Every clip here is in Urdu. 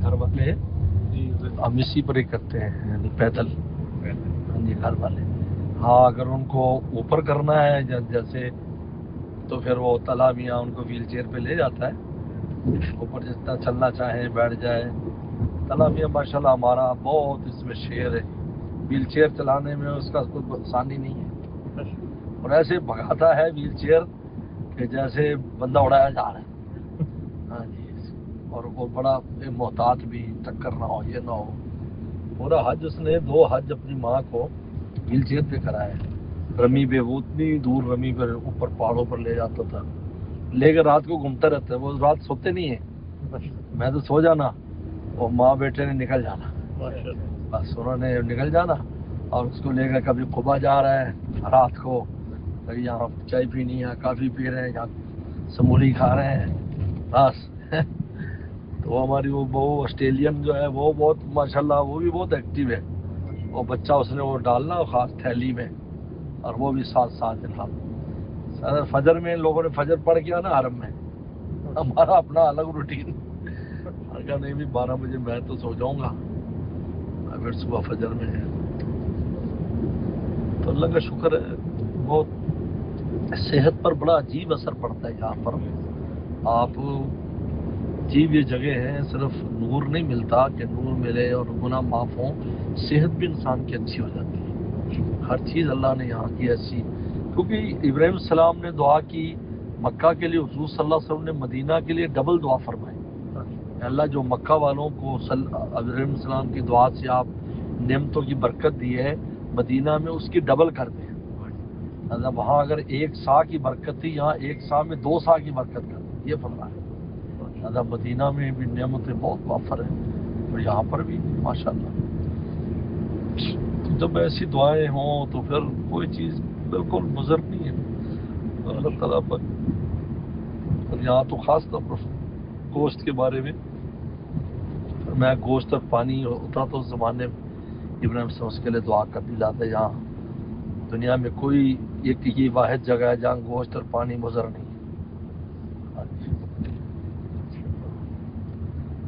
گھر والے ہم اسی پر ہی کرتے ہیں، یعنی پیدل، ہاں جی گھر والے. ہاں اگر ان کو اوپر کرنا ہے جیسے تو پھر وہ طلا میاں ان کو ویل چیئر پہ لے جاتا ہے، اوپر جتنا چلنا چاہیں بیٹھ جائے. طلا میاں ماشاءاللہ ہمارا بہت اس میں شعر ہے، ویل چیئر چلانے میں اس کا کوئی آسانی نہیں ہے، اور ایسے بھگاتا ہے ویل چیئر کہ جیسے بندہ اڑایا جا رہا ہے. ہاں جی، اور وہ بڑا محتاط بھی، ٹکر نہ ہو یہ نہ ہو. پورا حج اس نے 2 حج اپنی ماں کو ویل چیئر پہ کرایا. رمی پہ وہ اتنی دور رمی پہ اوپر پہاڑوں پر لے جاتا تھا، لے کے رات کو گھومتا رہتا ہے. وہ رات سوتے نہیں ہیں، میں تو سو جانا اور ماں بیٹے نے نکل جانا، بس انہوں نے نکل جانا اور اس کو لے کر کبھی قبا جا رہا ہے رات کو، کبھی یہاں چائے پینی ہے، کافی پی رہے ہیں، یہاں سمولی کھا رہے ہیں بس. تو ہماری وہ بہو آسٹریلین جو ہے وہ بہت ماشاءاللہ وہ بھی بہت ایکٹیو ہے. وہ بچہ اس نے وہ ڈالنا خاص تھیلی میں، اور وہ بھی ساتھ جناب. فجر میں لوگوں نے فجر پڑھ کیا نا حرم میں، ہمارا اپنا الگ روٹین. کہا نہیں بھی 12 بجے میں تو سو جاؤں گا، پھر صبح فجر میں ہے. تو اللہ کا شکر ہے، بہت صحت پر بڑا عجیب اثر پڑتا ہے یہاں پر. آپ عجیب یہ جگہ ہے، صرف نور نہیں ملتا کہ نور ملے اور گناہ معاف ہوں، صحت بھی انسان کی اچھی ہو جاتی ہے. ہر چیز اللہ نے یہاں کی ایسی، کیونکہ ابراہیم السلام نے دعا کی مکہ کے لیے، حضور صلی اللہ علیہ وسلم نے مدینہ کے لیے ڈبل دعا فرمائی. اللہ جو مکہ والوں کو ابراہیم السلام کی دعا سے آپ نعمتوں کی برکت دی ہے، مدینہ میں اس کی ڈبل کر دیں. وہاں اگر 1 سا کی برکت تھی، یہاں 1 سا میں 2 سا کی برکت کر دیں، یہ فرمایا. مدینہ میں بھی نعمتیں بہت وافر ہیں، اور یہاں پر بھی ماشاءاللہ. تو جب ایسی دعائیں ہوں تو پھر کوئی چیز بالکل مضر نہیں ہے اللہ تعالیٰ پر. اور یہاں تو خاص طور پر گوشت کے بارے میں، میں گوشت اور پانی ہوتا تو اس زمانے میں ابراہیم سے اس کے لیے دعا کر دی جاتا ہے. یہاں دنیا میں کوئی ایک یہ واحد جگہ ہے جہاں گوشت اور پانی مضر نہیں ہے.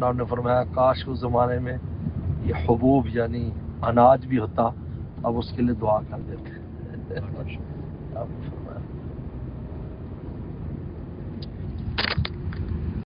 آپ نے فرمایا کاش اس زمانے میں یہ حبوب یعنی اناج بھی ہوتا، اب اس کے لیے دعا کر دیتے.